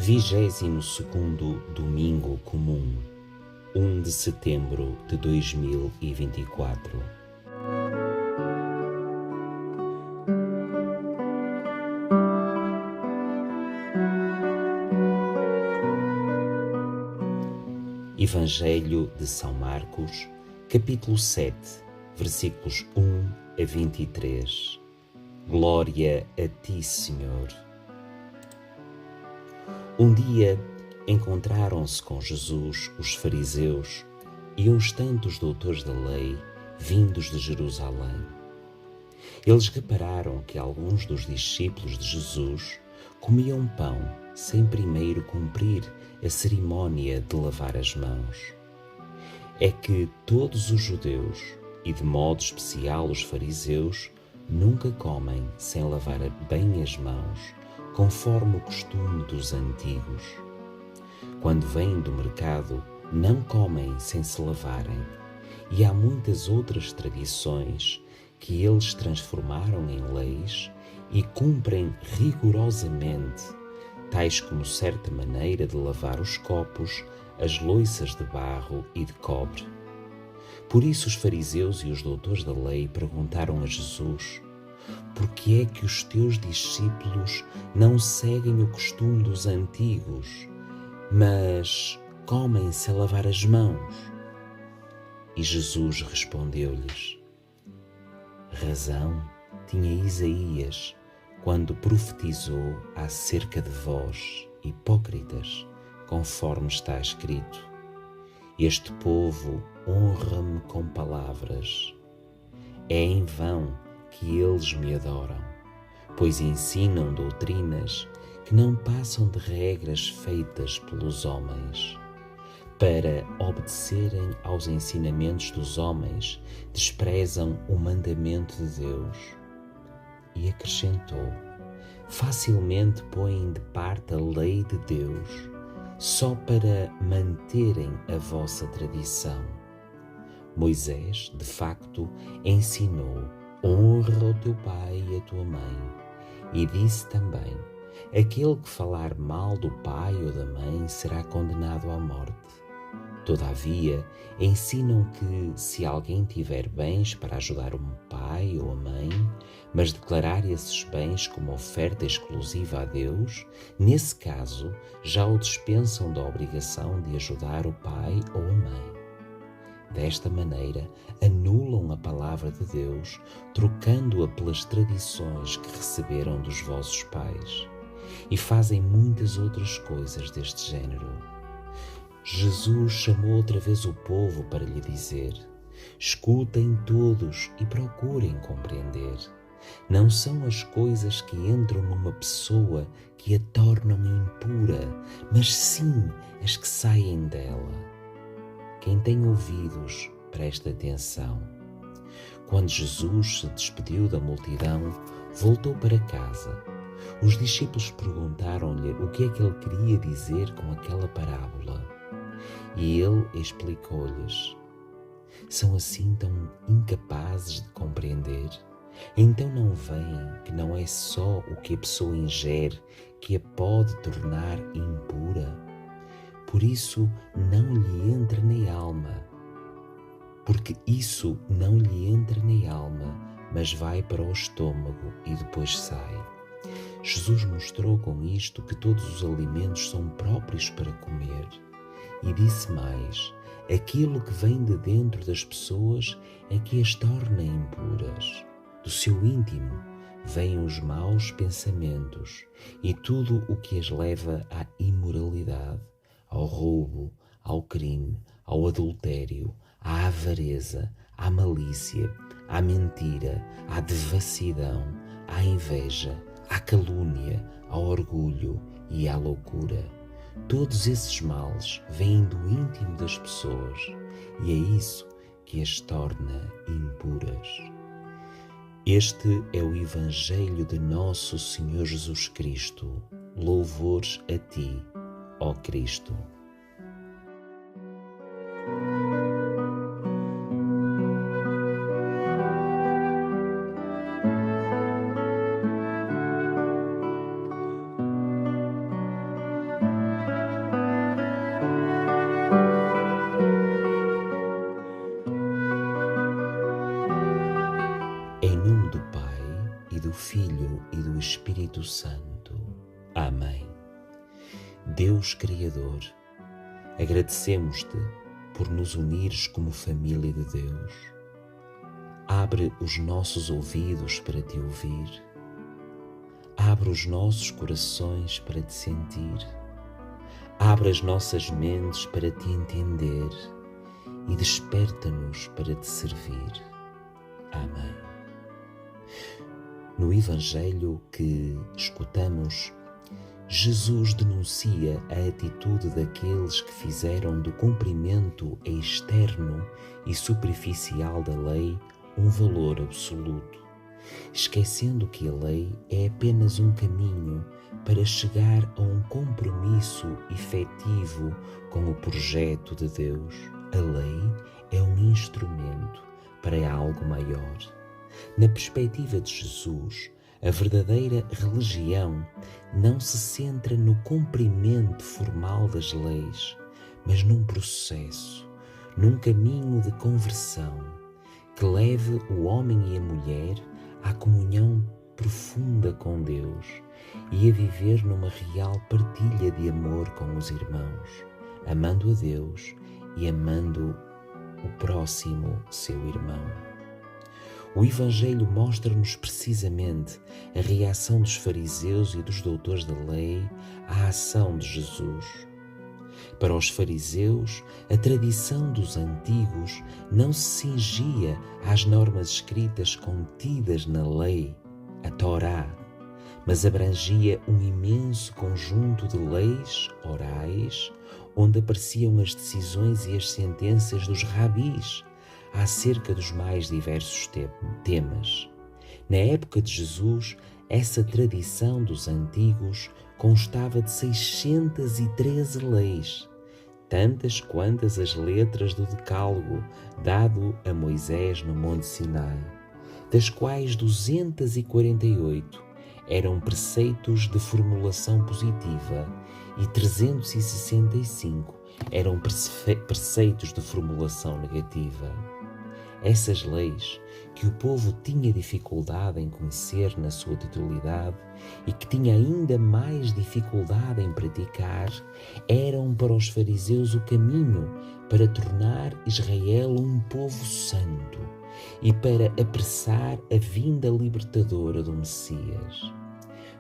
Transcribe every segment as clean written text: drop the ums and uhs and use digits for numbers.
22º Domingo Comum, 1 de setembro de 2024. Evangelho de São Marcos, capítulo 7, versículos 1 a 23. Glória a ti, Senhor. Um dia encontraram-se com Jesus os fariseus e uns tantos doutores da lei vindos de Jerusalém. Eles repararam que alguns dos discípulos de Jesus comiam pão sem primeiro cumprir a cerimônia de lavar as mãos. É que todos os judeus, e de modo especial os fariseus, nunca comem sem lavar bem as mãos, conforme o costume dos antigos. Quando vêm do mercado, não comem sem se lavarem, e há muitas outras tradições que eles transformaram em leis e cumprem rigorosamente, tais como certa maneira de lavar os copos, as louças de barro e de cobre. Por isso os fariseus e os doutores da lei perguntaram a Jesus: por que é que os teus discípulos não seguem o costume dos antigos, mas comem sem lavar as mãos? E Jesus respondeu-lhes: razão tinha Isaías quando profetizou acerca de vós, hipócritas, conforme está escrito: este povo honra-me com palavras. É em vão que eles me adoram, pois ensinam doutrinas que não passam de regras feitas pelos homens. Para obedecerem aos ensinamentos dos homens, desprezam o mandamento de Deus. E acrescentou: facilmente põem de parte a lei de Deus, só para manterem a vossa tradição. Moisés, de facto, ensinou: honra o teu pai e a tua mãe. E disse também: aquele que falar mal do pai ou da mãe será condenado à morte. Todavia, ensinam que, se alguém tiver bens para ajudar um pai ou a mãe, mas declarar esses bens como oferta exclusiva a Deus, nesse caso, já o dispensam da obrigação de ajudar o pai ou a mãe. Desta maneira, anulam a palavra de Deus, trocando-a pelas tradições que receberam dos vossos pais, e fazem muitas outras coisas deste género. Jesus chamou outra vez o povo para lhe dizer: escutem todos e procurem compreender. Não são as coisas que entram numa pessoa que a tornam impura, mas sim as que saem dela. Quem tem ouvidos, preste atenção. Quando Jesus se despediu da multidão, voltou para casa. Os discípulos perguntaram-lhe o que é que ele queria dizer com aquela parábola. E ele explicou-lhes: são assim tão incapazes de compreender? Então não veem que não é só o que a pessoa ingere que a pode tornar impura? Por isso não lhe entra na alma. Porque isso não lhe entra na alma, mas vai para o estômago e depois sai. Jesus mostrou com isto que todos os alimentos são próprios para comer. E disse mais: aquilo que vem de dentro das pessoas é que as torna impuras. Do seu íntimo vêm os maus pensamentos e tudo o que as leva à imoralidade, ao roubo, ao crime, ao adultério, à avareza, à malícia, à mentira, à devassidão, à inveja, à calúnia, ao orgulho e à loucura. Todos esses males vêm do íntimo das pessoas e é isso que as torna impuras. Este é o Evangelho de nosso Senhor Jesus Cristo. Louvores a ti, ó Cristo. Em nome do Pai, e do Filho, e do Espírito Santo. Amém. Deus Criador, agradecemos-te por nos unires como família de Deus. Abre os nossos ouvidos para te ouvir. Abre os nossos corações para te sentir. Abre as nossas mentes para te entender e desperta-nos para te servir. Amém. No Evangelho que escutamos, Jesus denuncia a atitude daqueles que fizeram do cumprimento externo e superficial da lei um valor absoluto, esquecendo que a lei é apenas um caminho para chegar a um compromisso efetivo com o projeto de Deus. A lei é um instrumento para algo maior. Na perspectiva de Jesus, a verdadeira religião não se centra no cumprimento formal das leis, mas num processo, num caminho de conversão que leve o homem e a mulher à comunhão profunda com Deus e a viver numa real partilha de amor com os irmãos, amando a Deus e amando o próximo, seu irmão. O Evangelho mostra-nos precisamente a reação dos fariseus e dos doutores da lei à ação de Jesus. Para os fariseus, a tradição dos antigos não se cingia às normas escritas contidas na lei, a Torá, mas abrangia um imenso conjunto de leis orais, onde apareciam as decisões e as sentenças dos rabis acerca dos mais diversos temas. Na época de Jesus, essa tradição dos antigos constava de 613 leis, tantas quantas as letras do Decálogo dado a Moisés no Monte Sinai, das quais 248 eram preceitos de formulação positiva e 365 eram preceitos de formulação negativa. Essas leis, que o povo tinha dificuldade em conhecer na sua totalidade e que tinha ainda mais dificuldade em praticar, eram para os fariseus o caminho para tornar Israel um povo santo e para apressar a vinda libertadora do Messias.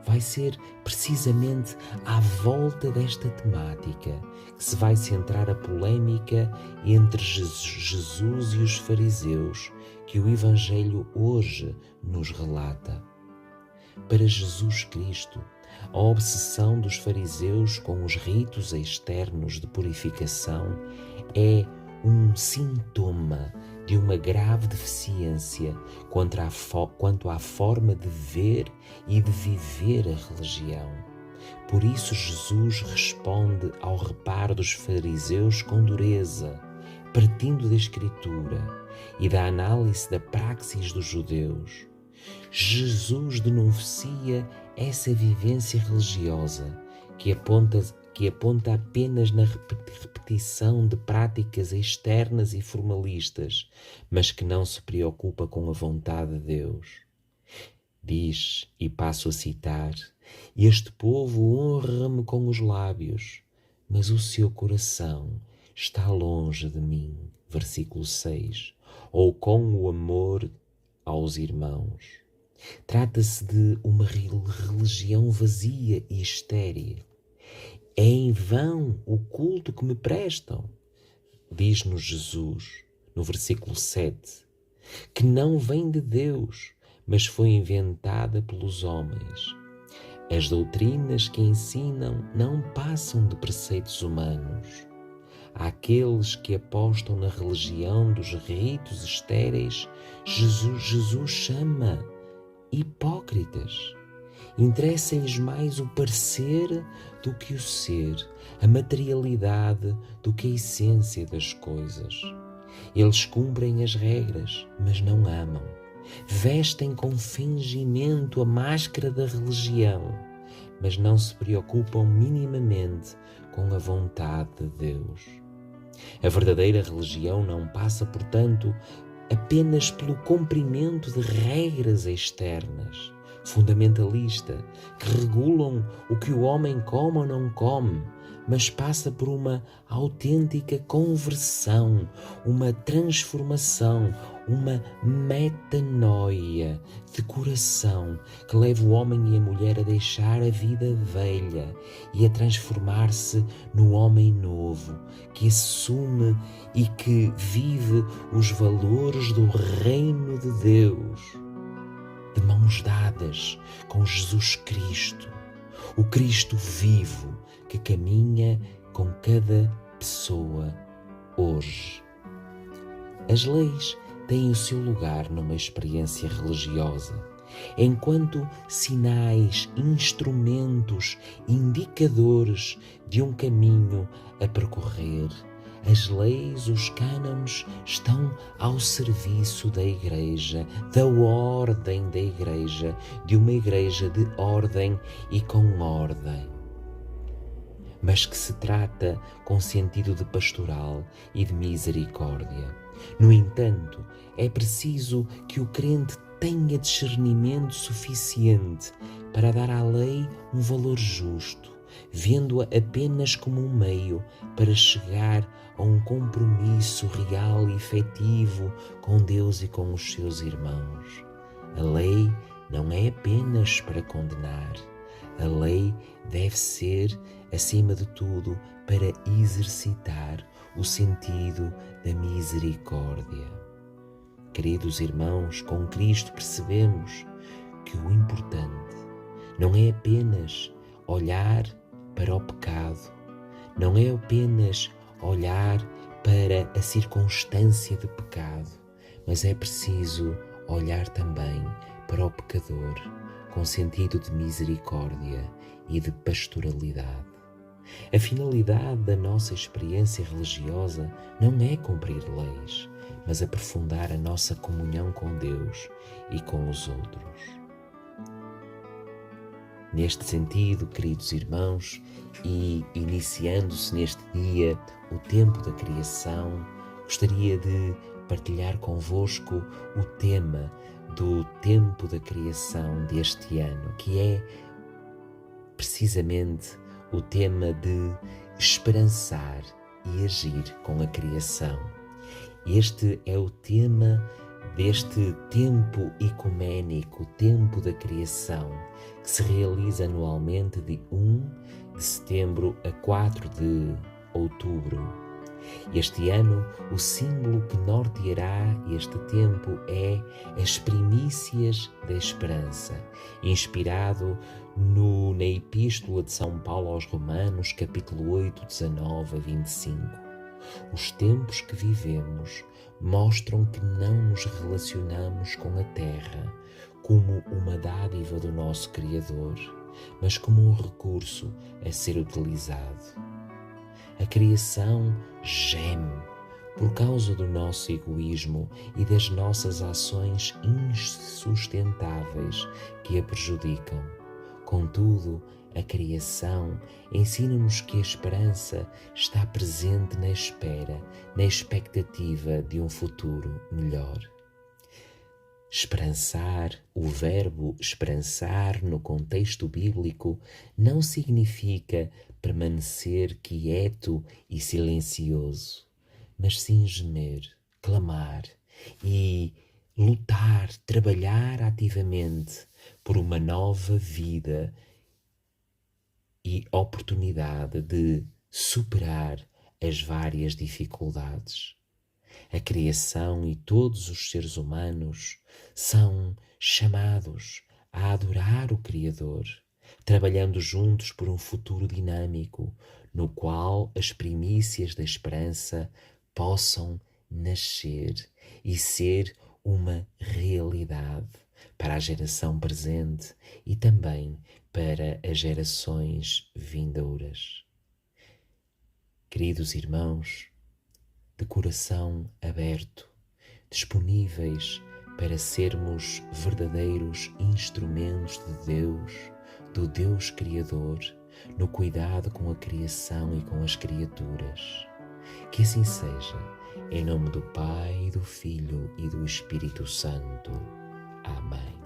Vai ser precisamente à volta desta temática que se vai centrar a polêmica entre Jesus e os fariseus que o Evangelho hoje nos relata. Para Jesus Cristo, a obsessão dos fariseus com os ritos externos de purificação é um sintoma de uma grave deficiência quanto à forma de ver e de viver a religião. Por isso Jesus responde ao reparo dos fariseus com dureza, partindo da Escritura e da análise da praxis dos judeus. Jesus denuncia essa vivência religiosa que aponta apenas na repetição de práticas externas e formalistas, mas que não se preocupa com a vontade de Deus. Diz, e passo a citar, este povo honra-me com os lábios, mas o seu coração está longe de mim. Versículo 6. Ou com o amor aos irmãos. Trata-se de uma religião vazia e estéril. É em vão o culto que me prestam, diz-nos Jesus, no versículo 7, que não vem de Deus, mas foi inventada pelos homens. As doutrinas que ensinam não passam de preceitos humanos. Àqueles que apostam na religião dos ritos estéreis, Jesus chama hipócritas. Interessa-lhes mais o parecer do que o ser, a materialidade do que a essência das coisas. Eles cumprem as regras, mas não amam. Vestem com fingimento a máscara da religião, mas não se preocupam minimamente com a vontade de Deus. A verdadeira religião não passa, portanto, apenas pelo cumprimento de regras externas, fundamentalista, que regulam o que o homem come ou não come, mas passa por uma autêntica conversão, uma transformação, uma metanoia de coração que leva o homem e a mulher a deixar a vida velha e a transformar-se no homem novo, que assume e que vive os valores do reino de Deus, de mãos dadas com Jesus Cristo, o Cristo vivo que caminha com cada pessoa hoje. As leis têm o seu lugar numa experiência religiosa, enquanto sinais, instrumentos, indicadores de um caminho a percorrer. As leis, os cânones, estão ao serviço da Igreja, da ordem da Igreja, de uma Igreja de ordem e com ordem, mas que se trata com sentido de pastoral e de misericórdia. No entanto, é preciso que o crente tenha discernimento suficiente para dar à lei um valor justo, vendo-a apenas como um meio para chegar a um compromisso real e efetivo com Deus e com os seus irmãos. A lei não é apenas para condenar. A lei deve ser, acima de tudo, para exercitar o sentido da misericórdia. Queridos irmãos, com Cristo percebemos que o importante não é apenas olhar para o pecado, não é apenas olhar para a circunstância de pecado, mas é preciso olhar também para o pecador com sentido de misericórdia e de pastoralidade. A finalidade da nossa experiência religiosa não é cumprir leis, mas aprofundar a nossa comunhão com Deus e com os outros. Neste sentido, queridos irmãos, e iniciando-se neste dia o tempo da criação, gostaria de partilhar convosco o tema do tempo da criação deste ano, que é precisamente o tema de esperançar e agir com a criação. Este é o tema deste tempo ecuménico, tempo da criação, que se realiza anualmente de 1 de setembro a 4 de outubro. Este ano, o símbolo que norteará este tempo é as primícias da esperança, inspirado na Epístola de São Paulo aos Romanos, capítulo 8, 19 a 25. Os tempos que vivemos mostram que não nos relacionamos com a terra como uma dádiva do nosso Criador, mas como um recurso a ser utilizado. A criação geme por causa do nosso egoísmo e das nossas ações insustentáveis que a prejudicam. Contudo, a criação ensina-nos que a esperança está presente na espera, na expectativa de um futuro melhor. Esperançar, o verbo esperançar no contexto bíblico, não significa permanecer quieto e silencioso, mas sim gemer, clamar e lutar, trabalhar ativamente por uma nova vida e oportunidade de superar as várias dificuldades. A criação e todos os seres humanos são chamados a adorar o Criador, trabalhando juntos por um futuro dinâmico, no qual as primícias da esperança possam nascer e ser uma realidade para a geração presente e também para as gerações vindouras. Queridos irmãos, de coração aberto, disponíveis para sermos verdadeiros instrumentos de Deus, do Deus Criador, no cuidado com a criação e com as criaturas. Que assim seja, Em nome do Pai, do Filho e do Espírito Santo. Amém.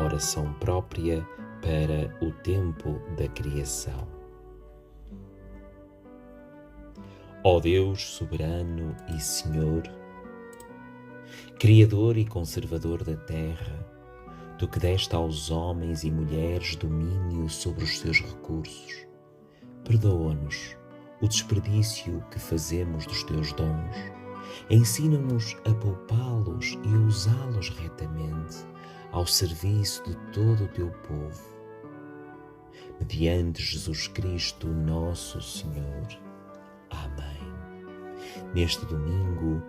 Oração própria para o tempo da criação. Ó Deus soberano e Senhor, Criador e conservador da terra, Tu que deste aos homens e mulheres domínio sobre os seus recursos, perdoa-nos o desperdício que fazemos dos Teus dons, ensina-nos a poupá-los e a usá-los retamente ao serviço de todo o Teu povo. Mediante Jesus Cristo, nosso Senhor. Amém. Neste domingo,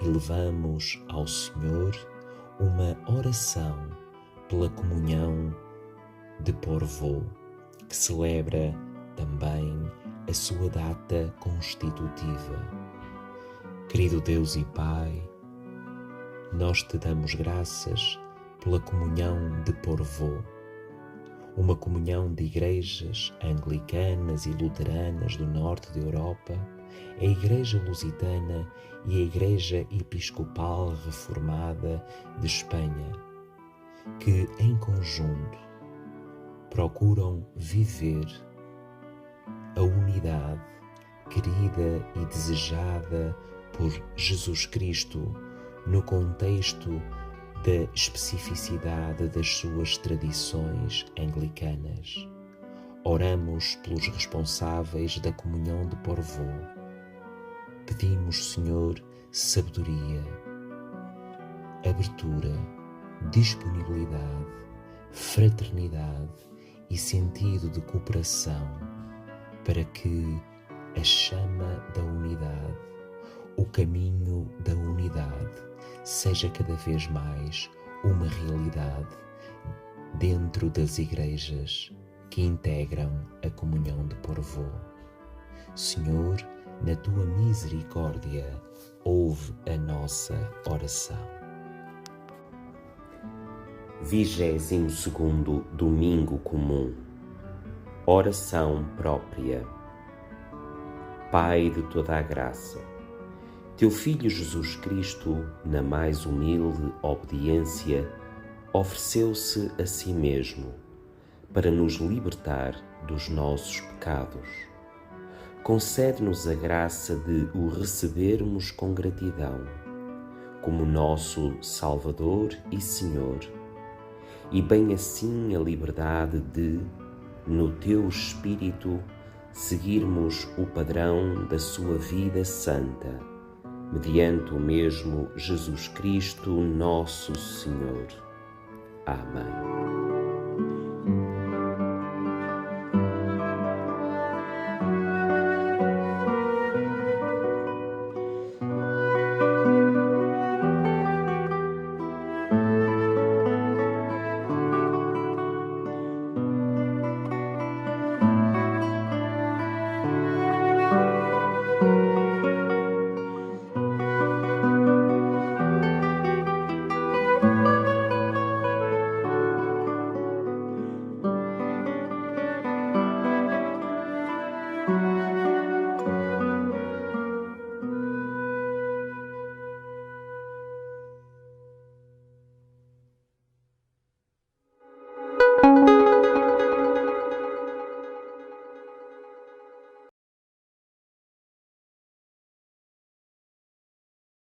elevamos ao Senhor uma oração pela comunhão de Porvoo, que celebra também a sua data constitutiva. Querido Deus e Pai, nós Te damos graças pela comunhão de Porvoo, uma comunhão de igrejas anglicanas e luteranas do norte da Europa, a Igreja Lusitana e a Igreja Episcopal Reformada de Espanha, que em conjunto procuram viver a unidade querida e desejada por Jesus Cristo no contexto da especificidade das suas tradições anglicanas. Oramos pelos responsáveis da comunhão de Porvoo. Pedimos, Senhor, sabedoria, abertura, disponibilidade, fraternidade e sentido de cooperação para que a chama da unidade, o caminho da unidade, seja cada vez mais uma realidade dentro das igrejas que integram a comunhão de Porvoo. Senhor, na Tua misericórdia, ouve a nossa oração. 22º Domingo Comum. Oração própria. Pai de toda a graça, Teu Filho Jesus Cristo, na mais humilde obediência, ofereceu-se a si mesmo para nos libertar dos nossos pecados. Concede-nos a graça de o recebermos com gratidão, como nosso Salvador e Senhor, e bem assim a liberdade de, no Teu Espírito, seguirmos o padrão da sua vida santa, mediante o mesmo Jesus Cristo, nosso Senhor. Amém.